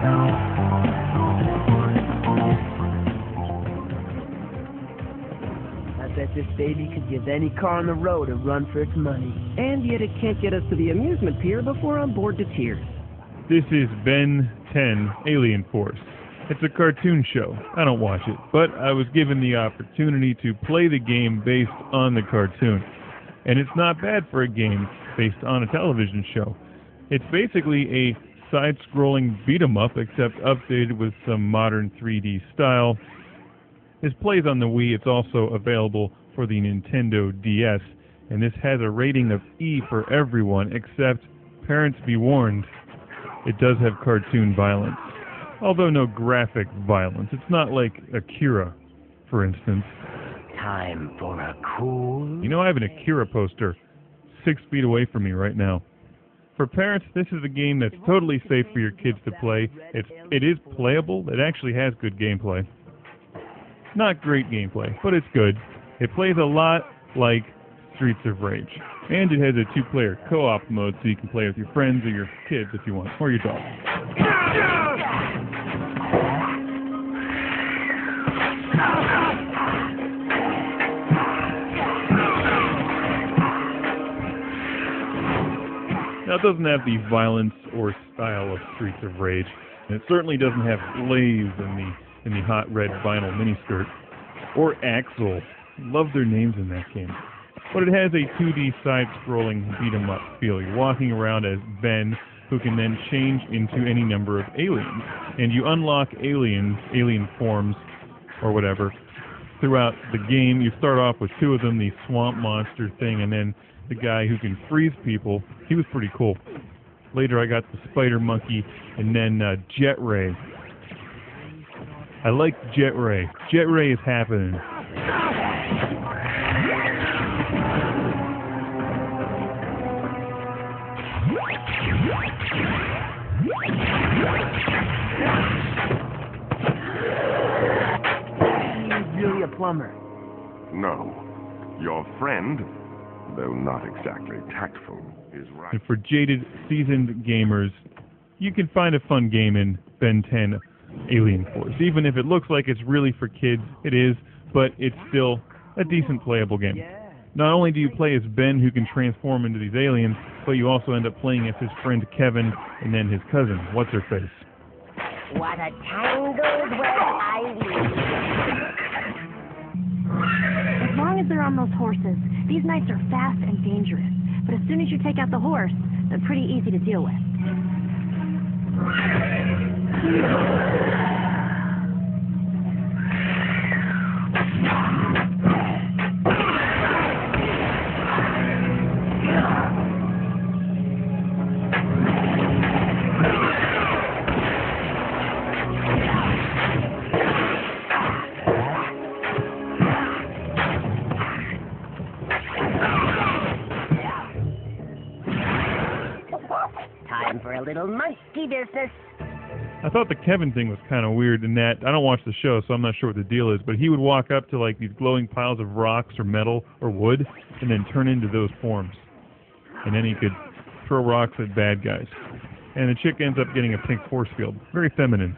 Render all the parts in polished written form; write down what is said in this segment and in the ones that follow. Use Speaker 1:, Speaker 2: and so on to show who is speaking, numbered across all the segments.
Speaker 1: I bet this baby could give any car on the road a run for its money. And yet it can't get us to the amusement pier before I'm bored to tears.
Speaker 2: This is Ben 10 Alien Force. It's a cartoon show. I don't watch it, but I was given the opportunity to play the game based on the cartoon. And it's not bad for a game based on a television show. It's basically a side-scrolling beat-em-up, except updated with some modern 3D style. This plays on the Wii. It's also available for the Nintendo DS. And this has a rating of E for everyone, except parents be warned, it does have cartoon violence. Although no graphic violence. It's not like Akira, for instance.
Speaker 1: Time for a cool...
Speaker 2: You know, I have an Akira poster 6 feet away from me right now. For parents, this is a game that's totally safe for your kids to play. It is playable. It actually has good gameplay. Not great gameplay, but it's good. It plays a lot like Streets of Rage. And it has a 2-player co-op mode, so you can play with your friends or your kids if you want, or your dog. Now, it doesn't have the violence or style of Streets of Rage, and it certainly doesn't have Blaze in the hot red vinyl miniskirt, or Axel. Love their names in that game. But it has a 2D side-scrolling beat-em-up feel. You're walking around as Ben, who can then change into any number of aliens. And you unlock aliens, alien forms, or whatever, throughout the game. You start off with 2 of them, the swamp monster thing, and then the guy who can freeze people. He was pretty cool. Later I got the spider monkey, and then Jet Ray. I like Jet Ray. Jet Ray is happening.
Speaker 1: He's really a plumber.
Speaker 3: No. Your friend, though not exactly tactful, is right.
Speaker 2: And for jaded, seasoned gamers, you can find a fun game in Ben 10 Alien Force. Even if it looks like it's really for kids, it is, but it's still a decent playable game. Not only do you play as Ben, who can transform into these aliens, but you also end up playing as his friend Kevin and then his cousin, What's-Her-Face.
Speaker 4: What a tangled web I weave.
Speaker 5: As long as they're on those horses, these knights are fast and dangerous. But as soon as you take out the horse, they're pretty easy to deal with.
Speaker 4: Time for a little monkey business.
Speaker 2: I thought the Kevin thing was kind of weird in that, I don't watch the show, so I'm not sure what the deal is, but he would walk up to like these glowing piles of rocks or metal or wood and then turn into those forms. And then he could throw rocks at bad guys. And the chick ends up getting a pink force field. Very feminine.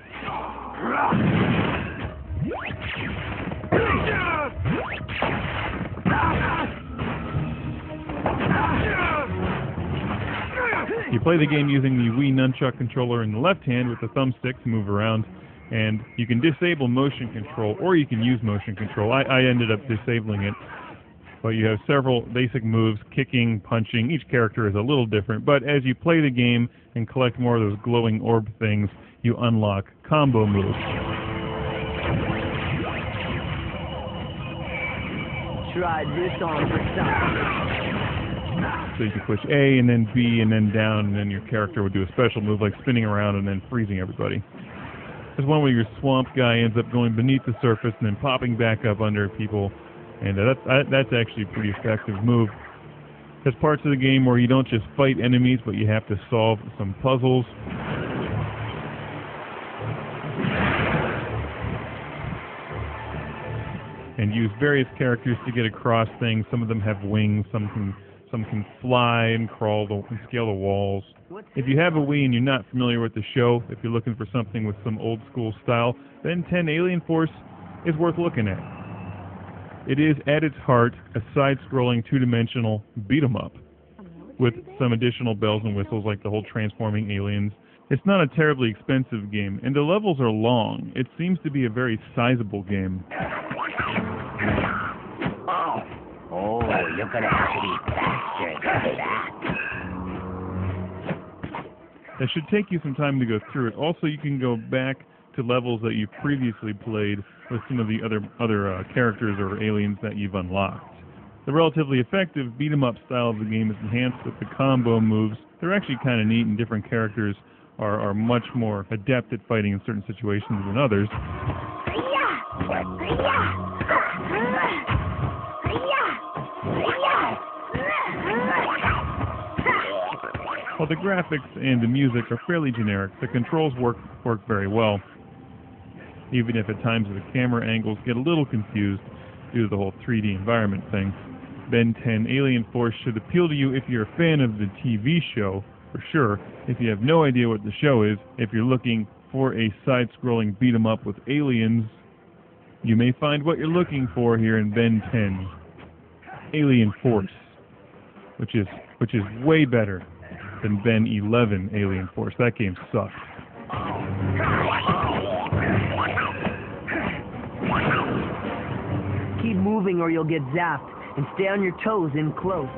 Speaker 2: You play the game using the Wii Nunchuck controller in the left hand with the thumbstick to move around, and you can disable motion control, or you can use motion control. I ended up disabling it, but you have several basic moves, kicking, punching. Each character is a little different, but as you play the game and collect more of those glowing orb things, you unlock combo moves.
Speaker 1: Try this on for size.
Speaker 2: So you can push A and then B and then down, and then your character would do a special move like spinning around and then freezing everybody. There's one where your swamp guy ends up going beneath the surface and then popping back up under people, and that's actually a pretty effective move. There's parts of the game where you don't just fight enemies, but you have to solve some puzzles. And use various characters to get across things. Some of them have wings, some Some can fly and crawl and scale the walls. If you have a Wii and you're not familiar with the show, if you're looking for something with some old school style, Ben 10 Alien Force is worth looking at. It is, at its heart, a side-scrolling, two-dimensional beat-em-up with some additional bells and whistles like the whole transforming aliens. It's not a terribly expensive game, and the levels are long. It seems to be a very sizable game.
Speaker 4: Oh, you're gonna have to be faster than that.
Speaker 2: That should take you some time to go through it. Also, you can go back to levels that you previously played with some of the other characters or aliens that you've unlocked. The relatively effective beat-em-up style of the game is enhanced with the combo moves. They're actually kind of neat, and different characters are much more adept at fighting in certain situations than others. While the graphics and the music are fairly generic, the controls work very well, even if at times the camera angles get a little confused due to the whole 3D environment thing. Ben 10 Alien Force should appeal to you if you're a fan of the TV show, for sure. If you have no idea what the show is, if you're looking for a side-scrolling beat-em-up with aliens, you may find what you're looking for here in Ben 10 Alien Force, which is way better than Ben 11 Alien Force. That game sucks.
Speaker 1: Keep moving or you'll get zapped, and stay on your toes in close.